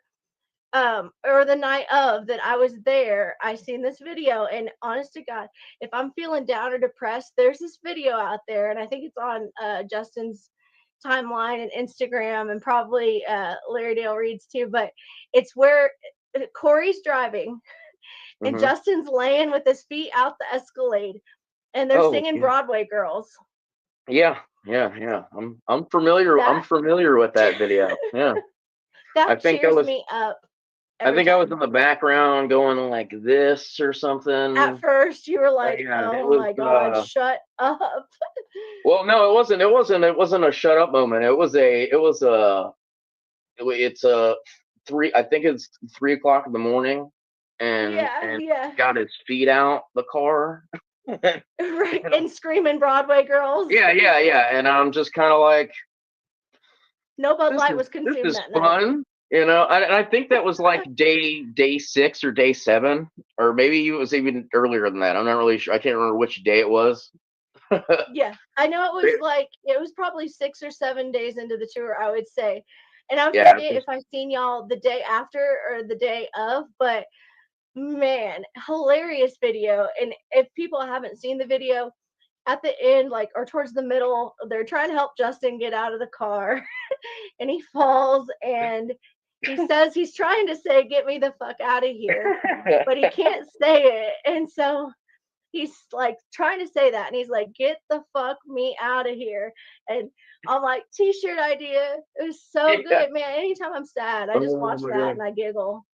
or the night of that I was there, I seen this video, and honest to God, if I'm feeling down or depressed, there's this video out there, and I think it's on Justin's timeline and Instagram, and probably Larry Dale Reed's too. But it's where Corey's driving, and Hmm. Justin's laying with his feet out the Escalade, and they're Oh singing yeah. Broadway Girls. Yeah, yeah, yeah. I'm familiar. I'm That familiar with that video. Yeah. I that think I cheers was me up I every think I was time. in the background going like this or At something. first, you were like, Yeah, it "Oh was my God, shut up!" well, no, it wasn't a shut up moment. It's a three, I think it's 3 o'clock in the morning, Yeah, and yeah, got his feet out the car. right. You know, And screaming Broadway Girls. yeah, and I'm just kind of like, No Bud this Light is was this consumed is that night. fun. And I think that was like day 6 or day 7, or maybe it was even earlier than that. I'm not really sure. I can't remember which day it was. Yeah, I know it was probably 6 or 7 days into the tour, I would say. And I Yeah, forget if I seen y'all the day after or the day of, but man, hilarious video. And if people haven't seen the video, at the end, like, or towards the middle, they're trying to help Justin get out of the car, and he falls, and he says he's trying to say, "Get me the fuck out of here," but he can't say it, and so he's like trying to say that, and he's like, "Get the fuck me out of here," and I'm like, "T-shirt idea." It was so Yeah. good, man. Anytime I'm sad, I just Oh watch my that god. and I giggle.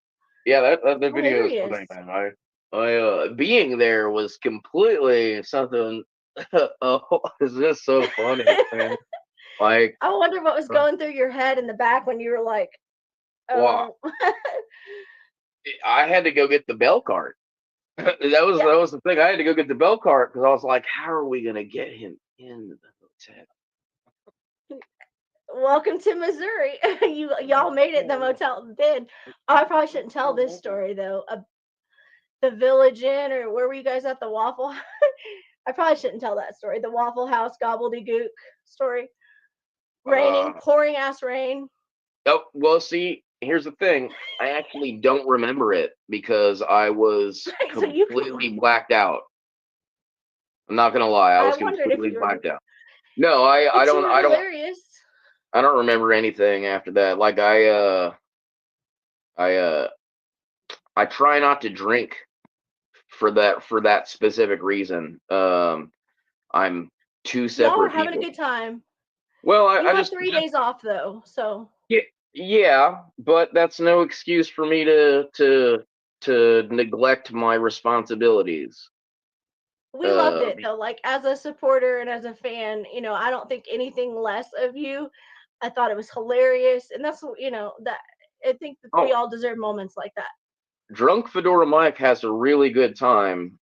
Yeah, that video is Hilarious. funny, man. I being there was completely something. Oh, it's just so funny, man. Like, I wonder what was going through your head in the back when you were like, wow, "Oh." I had to go get the bell cart. that was Yeah. that was the thing. I had to go get the bell cart because I was like, how are we gonna get him in the hotel? Welcome to Missouri. Y'all made it. The motel did. Oh, I probably shouldn't tell this story though. The Village Inn, or where were you guys at the Waffle? I probably shouldn't tell that story. The Waffle House gobbledygook story. Raining, Uh, pouring ass rain. oh, well, see, here's the thing. I actually don't remember it because I was So you, completely blacked out. I'm not gonna lie, I I was wondered if completely you blacked remember, out. No, I but you don't were I don't hilarious. I don't remember anything after that. Like I I try not to drink for that specific reason. I'm two Y'all were separate having a people. good time. Well, You I had just 3 days off though, so yeah, yeah, but that's no excuse for me to neglect my responsibilities. we loved Uh, it though. Like as a supporter and as a fan, I don't think anything less of you. I thought it was hilarious, and that's that I think that we oh, all deserve moments like that. drunk Fedora Mike has a really good time.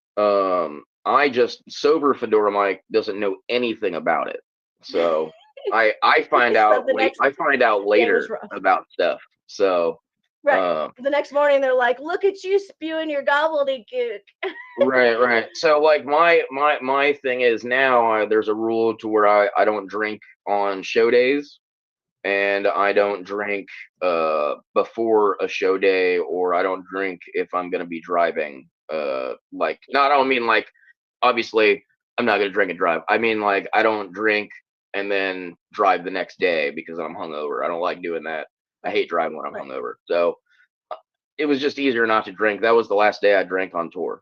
I just sober Fedora Mike doesn't know anything about it. So I find So out the late. next I find out day was later rough. about stuff. So Right. uh, The next morning they're like, "Look at you spewing your gobbledygook." right. So like my thing is now there's a rule to where I don't drink on show days and I Yeah. don't drink before a show day or I don't drink if I'm gonna be driving. Like Yeah. no, I don't mean like obviously I'm not gonna drink and drive. I mean like I don't drink and then drive the next day because I'm hungover. I don't like doing that. I Right. hate driving when I'm Right. hungover. So it was just easier not to drink. That was the last day I drank on tour,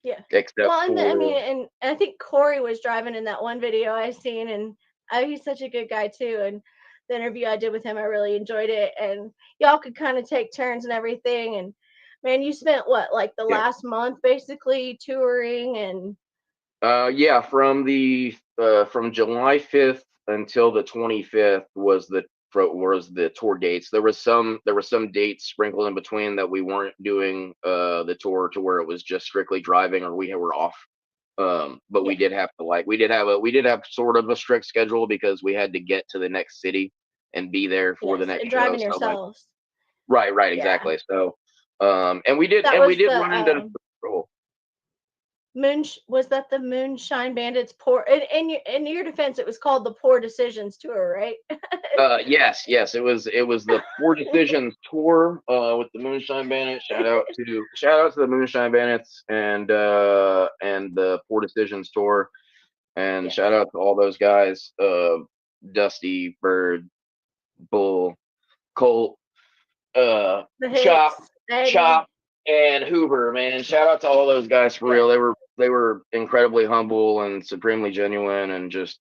Yeah. except Well, and I for mean, and I think Corey was driving in that one video I seen, and he's such a good guy too. And the interview I did with him, I really enjoyed it. And y'all could kind of take turns and everything. And man, you spent what, like the yeah. last month basically touring and Yeah, from July 5th until the 25th was the tour dates. There was some dates sprinkled in between that we weren't doing the tour to where it was just strictly driving or we were off. But we yeah, did have to like we did have sort of a strict schedule because we had to get to the next city and be there for the yes, next and show. driving So like yourselves. right, Yeah, exactly. So and we did that and we was did the run into was that the Moonshine Bandits poor in your defense it was called the Poor Decisions tour, right? yes, it was the Poor Decisions tour with the Moonshine Bandits. Shout out to the Moonshine Bandits and the Poor Decisions tour, and Yes. shout out to all those guys, Dusty, Bird, Bull, Colt, The Hicks, Chop, Eddie. Chop, and Hoover. Man, shout out to all those guys for Yeah. real. They were incredibly humble and supremely genuine and just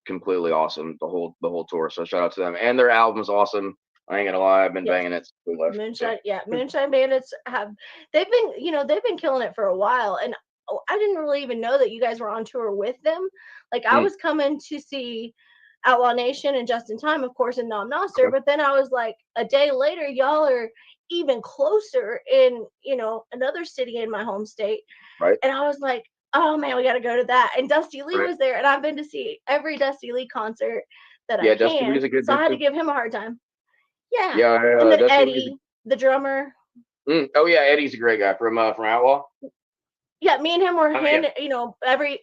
completely awesome the whole tour. So shout out to them and their album's awesome. I ain't gonna lie, I've been Yes. banging it since we left. So Moonshine, yeah, Moonshine Bandits they've been killing it for a while, and I didn't really even know that you guys were on tour with them. Like I mm, was coming to see Outlaw Nation and Just in Time, of course, in Nom Noster, okay, but then I was like, a day later, y'all are even closer in another city in my home state, right, and I was like, oh man, we got to go to that. And Dusty Lee right. was there, and I've been to see every Dusty Lee concert that I Yeah, Dusty can, Lee's a good so I dude had to too. give him a hard time. Yeah, Yeah, and then Dusty Lee's. Eddie, the drummer. Oh yeah, Eddie's a great guy from Outlaw. Yeah, me and him were Oh yeah.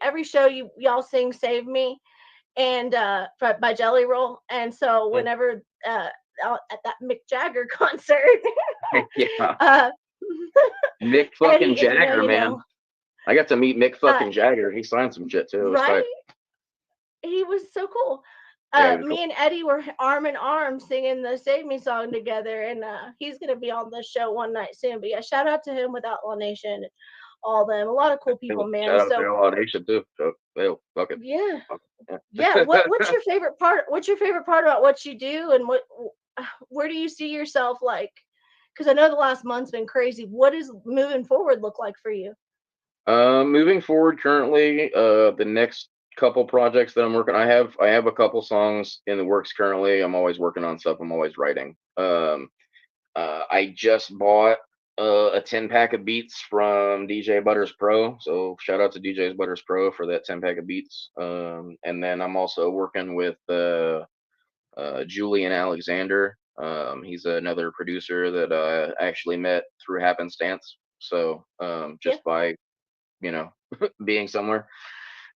every show y'all sing "Save Me" and by Jelly Roll, and so Mm, whenever out at that Mick Jagger concert, yeah, uh, Mick fucking Eddie, if you know, Jagger, you man. know. I got to meet Mick Uh, fucking Jagger. He signed some shit too. It was tight. right? He was so cool. Yeah, he was cool. Me and Eddie were arm in arm singing the Save Me song together, and he's gonna be on the show one night soon. But yeah, shout out to him with Outlaw Nation, all them, a lot of cool people, And man. shout out to So Outlaw Nation too. So, hell, fuck it. yeah, Fuck it. yeah. Yeah. What's your favorite part? What's your favorite part about what you do, and where do you see yourself like? Because I know the last month's been crazy. What does moving forward look like for you? Moving forward, currently, the next couple projects that I'm working, I have a couple songs in the works currently. I'm always working on stuff. I'm always writing. I just bought a 10 pack of beats from DJ Butters Pro. So shout out to DJ Butters Pro for that 10 pack of beats. And then I'm also working with Julian Alexander. He's another producer that I actually met through happenstance. So Yeah. just by you know being somewhere.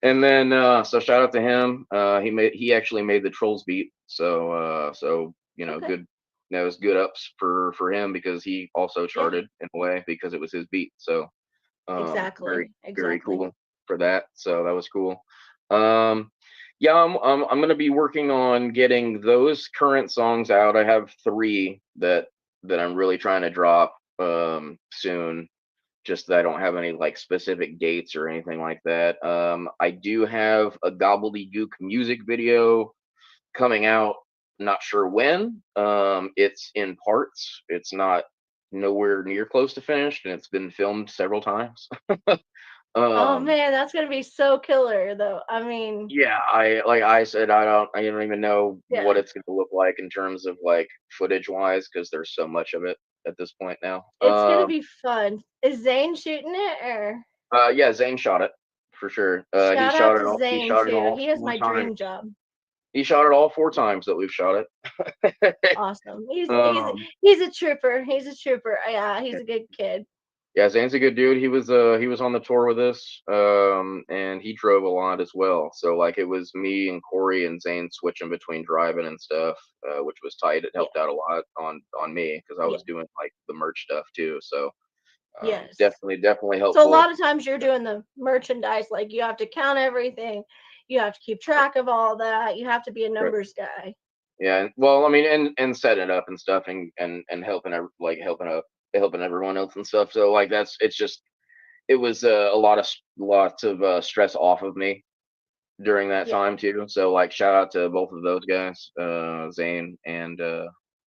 And then so shout out to him. He actually made the Trolls beat. So Okay. good. That was good ups for him because he also Yeah. charted in a way because it was his beat. So very Exactly. very Exactly. cool for that. So that was cool. Um, yeah, I'm gonna be working on getting those current songs out. I have three that I'm really trying to drop soon. Just that I don't have any like specific dates or anything like that. I do have a gobbledygook music video coming out. Not sure when. It's in parts. It's not nowhere near close to finished, and it's been filmed several times. Oh um, man, that's gonna be so killer though. I mean, yeah, I said, I don't even know yeah, what it's gonna look like in terms of like footage wise because there's so much of it at this point now. it's gonna be fun. Is Zane shooting it or Yeah, Zane shot it for sure. He shout out shot it to all. He Zane shot it too. all He has four my times. dream job. He shot it all four times that we've shot it. Awesome. He's he's um, he's a trooper. He's a trooper. Yeah, he's a good kid. yeah, Zane's a good dude. He was on the tour with us, and he drove a lot as well. So like it was me and Corey and Zane switching between driving and stuff, which was tight. It Yeah, helped out a lot on me because I yeah, was doing like the merch stuff too. So yes. definitely So a helpful. lot of times you're doing the merchandise, like you have to count everything, you have to keep track of all that, you have to be a Right. numbers guy. Yeah, well, I mean, and setting it up and stuff, and helping like helping everyone else and stuff. So like it's just it was a lot of lots of stress off of me during that Yeah. time too. So like shout out to both of those guys, Zane and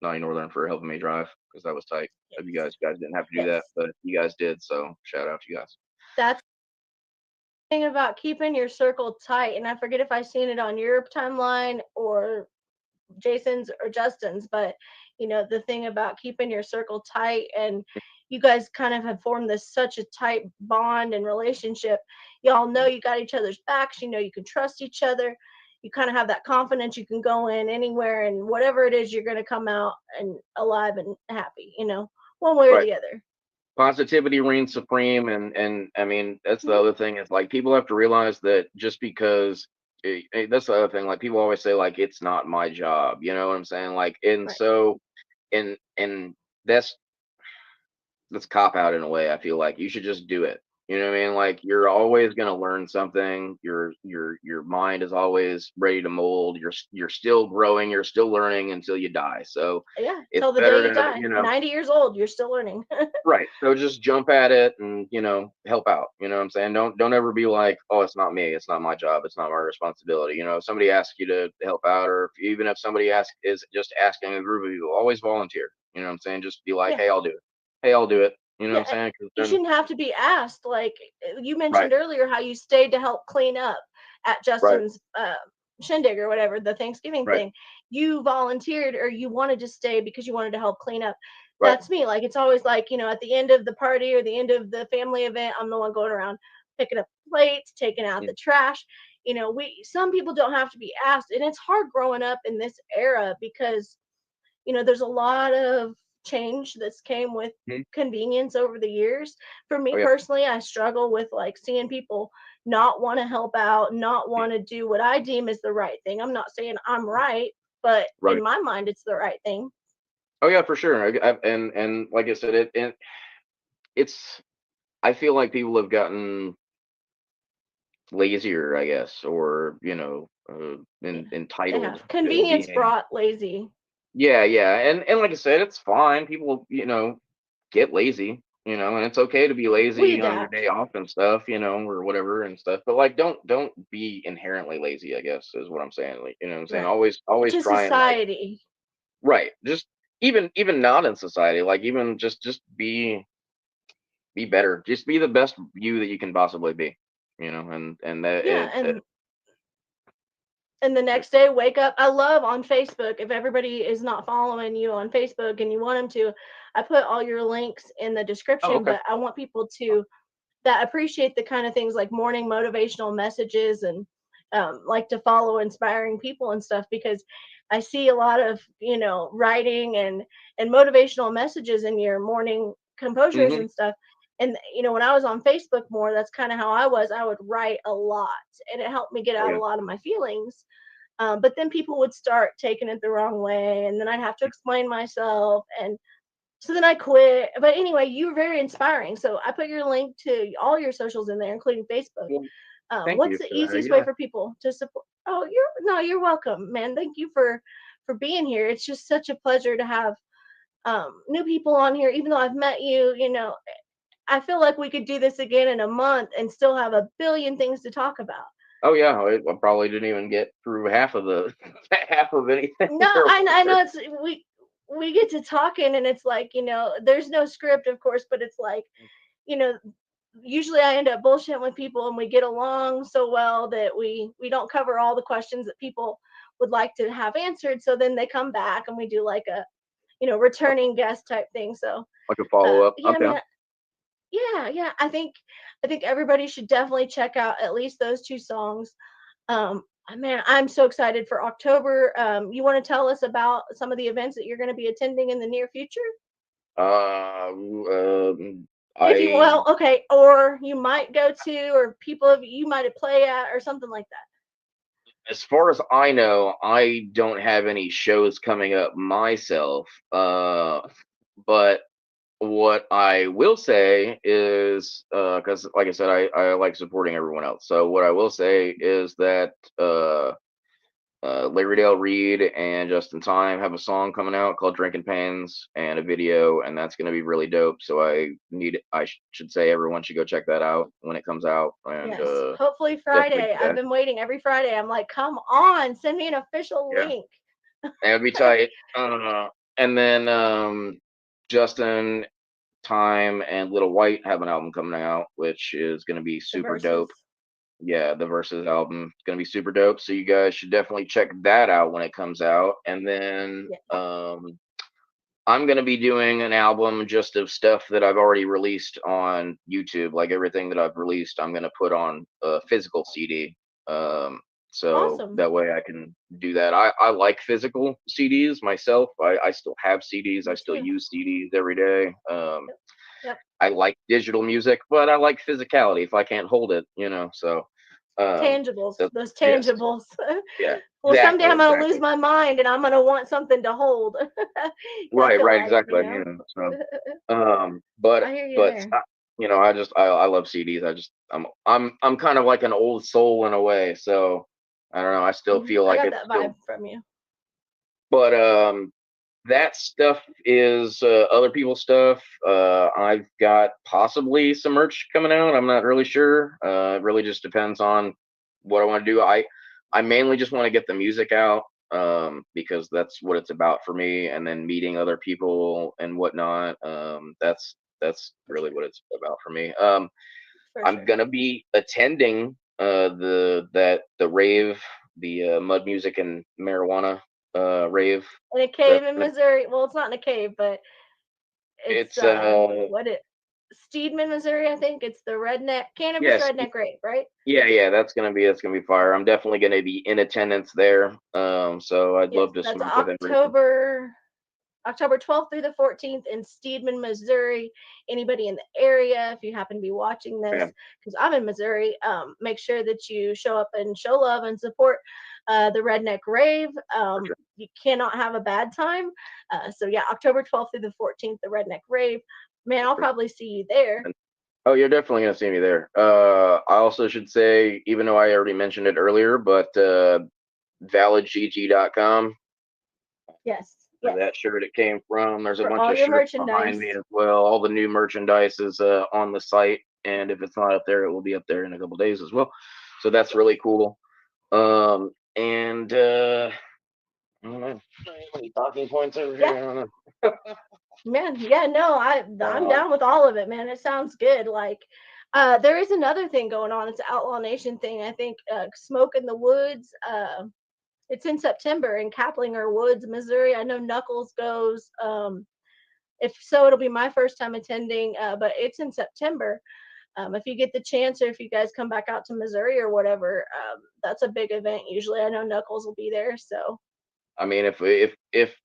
Naughty Northern for helping me drive because that was tight. You guys didn't have to do that, Yes. but you guys did. So shout out to you guys. That's the thing about keeping your circle tight. And I forget if I seen it on your timeline or Jason's or Justin's, but the thing about keeping your circle tight and you guys kind of have formed this such a tight bond and relationship. Y'all know you got each other's backs, you can trust each other. You kind of have that confidence you can go in anywhere and whatever it is, you're going to come out and alive and happy, one way or Right. the other. Positivity reigns supreme, and I mean that's the Mhm. other thing is like people have to realize that just because that's the other thing like people always say like it's not my job, you know what I'm saying, like, and Right. so and that's cop out in a way. I feel like you should just do it. You know what I mean? Like you're always gonna learn something. Your mind is always ready to mold. You're still growing. You're still learning until you die. So Yeah. it's Till the day better you to die. 90 years old, you're still learning. right. So just jump at it and help out. You know what I'm saying? Don't ever be like, oh, it's not me. It's not my job. It's not my responsibility. If somebody asks you to help out, or even if somebody is just asking a group of you, always volunteer. You know what I'm saying? Just be like, Yeah. hey, I'll do it. Hey, I'll do it. You know what I'm Yeah, saying? 'Cause you then, shouldn't have to be asked. Like you right, mentioned earlier, how you stayed to help clean up at right, Justin's shindig or whatever the Thanksgiving right, thing. You volunteered or you wanted to stay because you wanted to help clean up. right. That's me. Like it's always like at the end of the party or the end of the family event, I'm the one going around picking up plates, taking out Mm, the trash. We some people don't have to be asked, and it's hard growing up in this era because there's a lot of change that's came with mm. convenience over the years. For me Oh yeah, personally, I struggle with like seeing people not want to help out, not mm, want to do what I deem is the right thing. I'm not saying I'm right, but in right. my mind, it's the right thing. Oh yeah, for sure. And like I said, it's. I feel like people have gotten. lazier, I guess, or Yeah, they entitled have to convenience being. brought lazy. Yeah, yeah, and like I said, it's fine. People, get lazy, and it's okay to be We lazy on your adapt. day off and stuff, or whatever and stuff. But like, don't be inherently lazy, I guess, is what I'm saying. Like, what I'm saying. Right. Always To try and like, society. right, just even not in society, like even just be better, just be the best you that you can possibly be, and that Yeah, it and the just next day wake up. I love on Facebook, if everybody is not following you on Facebook and you want them to, I put all your links in the oh, description, okay. but I want people to that appreciate the kind of things like morning motivational messages and like to follow inspiring people and stuff, because I see a lot of writing and motivational messages in your morning composures Hmm. and stuff. And when I was on Facebook more, that's kind of how I was. I would write a lot, and it helped me get Oh out a yeah. lot of my feelings. But then people would start taking it the wrong way, and then I'd have to explain myself, and so then I quit. But anyway, you were very inspiring. So I put your link to all your socials in there, including Facebook. Well, thank What's you the for that. easiest way Yeah. for people to support? Oh, you're welcome, man. Thank you for being here. It's just such a pleasure to have new people on here. Even though I've met you, I feel like we could do this again in a month and still have a billion things to talk about. Oh yeah, I probably didn't even get through half of the half of anything No, or I know whatever. it's we get to talking, and it's like, there's no script, of course, but it's like, you know, usually I end up bullshitting with people and we get along so well that we don't cover all the questions that people would like to have answered. So then they come back and we do like a, returning guest type thing. So Like a follow up. yeah, Okay. man, yeah, I think everybody should definitely check out at least those two songs. Man, I'm so excited for October. You want to tell us about some of the events that you're going to be attending in the near future? If you, I well, okay, or you might go to, or people of you might play at, or something like that. as far as I know, I don't have any shows coming up myself. But what I will say is, because like I said, I like supporting everyone else. So what I will say is that Larry Dale Reed and Justin Time have a song coming out called "Drinking Pains" and a video, and that's going to be really dope. So should say everyone should go check that out when it comes out, and Yes, hopefully definitely Friday. do I've that. been waiting every Friday. I'm like, come on, send me an official Yeah, link. that'd be tight. And then Justin Time and Little White have an album coming out, which is going to be The super dope. verses. Yeah, the Versus album is going to be super dope. So you guys should definitely check that out when it comes out. And then Yeah, I'm going to be doing an album just of stuff that I've already released on YouTube. Like everything that I've released, I'm going to put on a physical CD. Um, so awesome. that way I can do that. I like physical CDs myself. I still have CDs. I Me still too. use CDs every day. Yep. Yep. I like digital music, but I like physicality if I can't hold it, So um Tangibles. that, Those yes, tangibles. yeah, Well, someday exactly, I'm gonna lose exactly. my mind and I'm gonna want something to hold. I Right, feel right, like, exactly. So but I hear you but there. I love CDs. I'm kind of like an old soul in a way, so I don't know. I still feel I like got it's that still, vibe from you. but that stuff is other people's stuff. I've got possibly some merch coming out. I'm not really sure. It really just depends on what I want to do. I mainly just want to get the music out, because that's what it's about for me, and then meeting other people and whatnot. That's For really sure. what it's about for me. For I'm sure. gonna be attending the rave, the Mud Music and Marijuana rave. In a cave That's in gonna Missouri. Well, it's not in a cave, but it's It's what it Steedman, Missouri, I think. It's the redneck cannabis yes, redneck grape, right? yeah, that's gonna be fire. I'm definitely gonna be in attendance there. So I'd Yes, love to that's smoke with everyone. October 12th through the 14th in Steedman, Missouri. Anybody in the area, if you happen to be watching this, Yeah, because I'm in Missouri, make sure that you show up and show love and support the Redneck Rave. for sure. You cannot have a bad time. So yeah, October 12th through the 14th, the Redneck Rave. Man, I'll For probably see you there. Oh, you're definitely gonna see me there. I also should say, even though I already mentioned it earlier, but validgg.com, Yes, where yes. that shirt it came from. There's a For bunch all of your shirts behind merchandise. me as well. All the new merchandise is on the site, and if it's not up there, it will be up there in a couple days as well. So that's really cool. And I don't know. Any talking points over Yeah, here? I don't know. man. Yeah, no, I'm Uh, down with all of it, man. It sounds good. Like, there is another thing going on. It's an Outlaw Nation thing. I think Smoke in the Woods. It's in September in Kaplinger Woods, Missouri. I know Knuckles goes. If so, it'll be my first time attending, but it's in September. If you get the chance, or if you guys come back out to Missouri or whatever, that's a big event. Usually, I know Knuckles will be there. So I mean, if